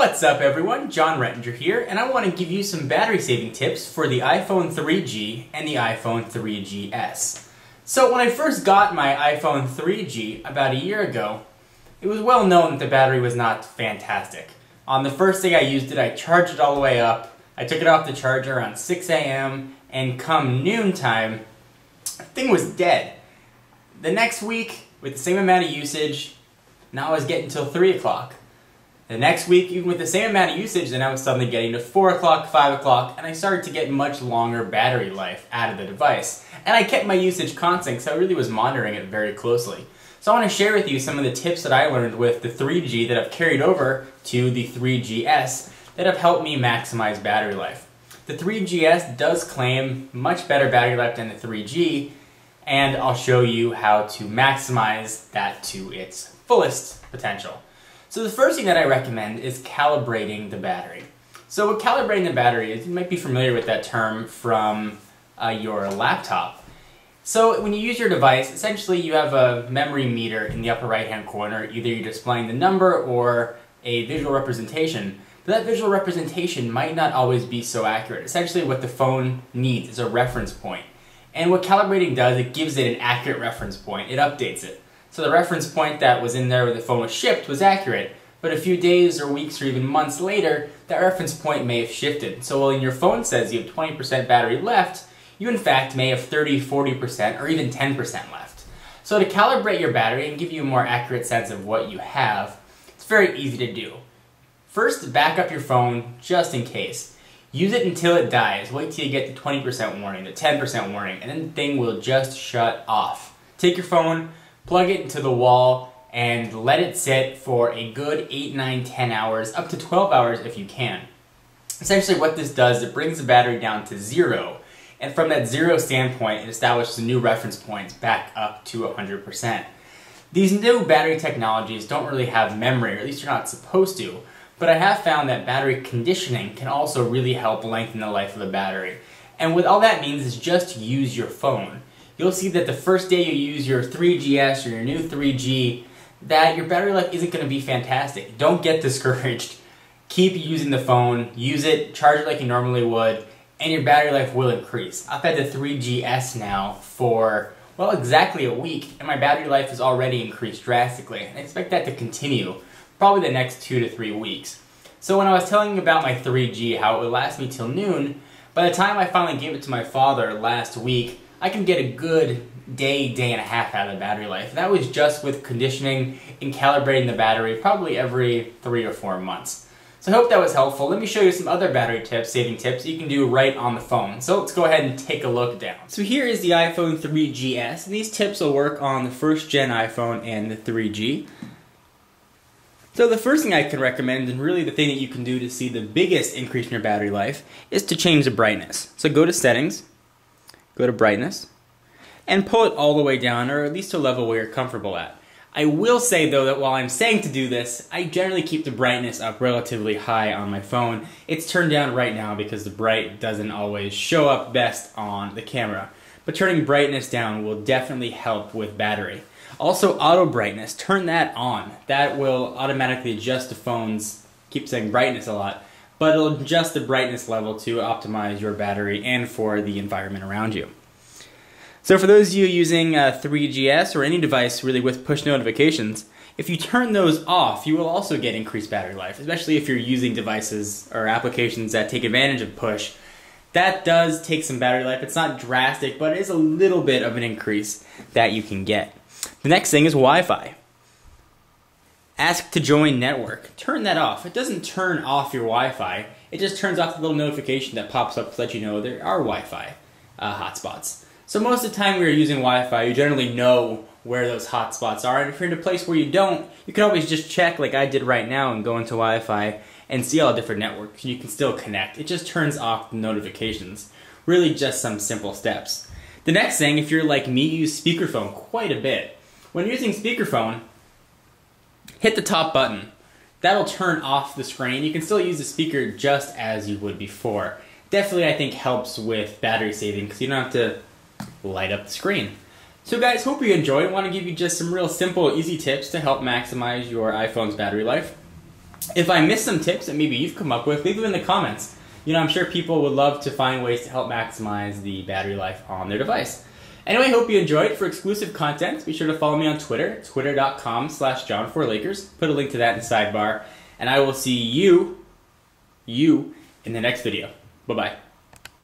What's up everyone, John Rettinger here, and I want to give you some battery saving tips for the iPhone 3G and the iPhone 3GS. So when I first got my iPhone 3G about a year ago, it was well known that the battery was not fantastic. On the first day I used it, I charged it all the way up, I took it off the charger around 6 a.m. and come noontime, the thing was dead. The next week, with the same amount of usage, now I was getting till 3 o'clock. The next week, even with the same amount of usage, then I was suddenly getting to 4 o'clock, 5 o'clock, and I started to get much longer battery life out of the device. And I kept my usage constant, so I really was monitoring it very closely. So I want to share with you some of the tips that I learned with the 3G that I've carried over to the 3GS that have helped me maximize battery life. The 3GS does claim much better battery life than the 3G, and I'll show you how to maximize that to its fullest potential. So the first thing that I recommend is calibrating the battery. So what calibrating the battery is, you might be familiar with that term from your laptop. So when you use your device, essentially you have a memory meter in the upper right hand corner. Either you're displaying the number or a visual representation. But that visual representation might not always be so accurate. Essentially what the phone needs is a reference point. And what calibrating does, it gives it an accurate reference point. It updates it. So the reference point that was in there when the phone was shipped was accurate, but a few days or weeks or even months later, that reference point may have shifted. So while your phone says you have 20% battery left, you in fact may have 30, 40%, or even 10% left. So to calibrate your battery and give you a more accurate sense of what you have, it's very easy to do. First, back up your phone just in case. Use it until it dies. Wait till you get the 20% warning, the 10% warning, and then the thing will just shut off. Take your phone, plug it into the wall, and let it sit for a good 8, 9, 10 hours, up to 12 hours if you can. Essentially what this does, it brings the battery down to 0, and from that 0 standpoint, it establishes a new reference point back up to 100%. These new battery technologies don't really have memory, or at least you're not supposed to, but I have found that battery conditioning can also really help lengthen the life of the battery. And what all that means is just use your phone. You'll see that the first day you use your 3GS or your new 3G, that your battery life isn't going to be fantastic. Don't get discouraged. Keep using the phone, use it, charge it like you normally would, and your battery life will increase. I've had the 3GS now for, well, exactly a week, and my battery life has already increased drastically. And I expect that to continue, probably the next 2 to 3 weeks. So when I was telling you about my 3G, how it would last me till noon, by the time I finally gave it to my father last week, I can get a good day, day and a half out of the battery life. And that was just with conditioning and calibrating the battery probably every 3 or 4 months. So I hope that was helpful. Let me show you some other battery tips, saving tips you can do right on the phone. So let's go ahead and take a look down. So here is the iPhone 3GS. These tips will work on the first gen iPhone and the 3G. So the first thing I can recommend, and really the thing that you can do to see the biggest increase in your battery life, is to change the brightness. So go to Settings, go to Brightness, and pull it all the way down, or at least to a level where you're comfortable at. I will say though that while I'm saying to do this, I generally keep the brightness up relatively high on my phone. It's turned down right now because the bright doesn't always show up best on the camera. But turning brightness down will definitely help with battery. Also, auto brightness, turn that on. That will automatically adjust the phone's, keep saying brightness a lot, but it'll adjust the brightness level to optimize your battery and for the environment around you. So for those of you using 3GS or any device really with push notifications, if you turn those off, you will also get increased battery life, especially if you're using devices or applications that take advantage of push. That does take some battery life. It's not drastic, but it is a little bit of an increase that you can get. The next thing is Wi-Fi. Ask to join network. Turn that off. It doesn't turn off your Wi-Fi. It just turns off the little notification that pops up to let you know there are Wi-Fi hotspots. So most of the time when you're using Wi-Fi, you generally know where those hotspots are. And if you're in a place where you don't, you can always just check like I did right now and go into Wi-Fi and see all the different networks. You can still connect. It just turns off the notifications. Really just some simple steps. The next thing, if you're like me, you use speakerphone quite a bit. When using speakerphone, hit the top button. That'll turn off the screen. You can still use the speaker just as you would before. Definitely, I think, helps with battery saving because you don't have to light up the screen. So guys, hope you enjoyed. I want to give you just some real simple, easy tips to help maximize your iPhone's battery life. If I missed some tips that maybe you've come up with, leave them in the comments. You know, I'm sure people would love to find ways to help maximize the battery life on their device. Anyway, hope you enjoyed. For exclusive content, be sure to follow me on Twitter, twitter.com/John4Lakers. Put a link to that in the sidebar. And I will see you in the next video. Bye-bye.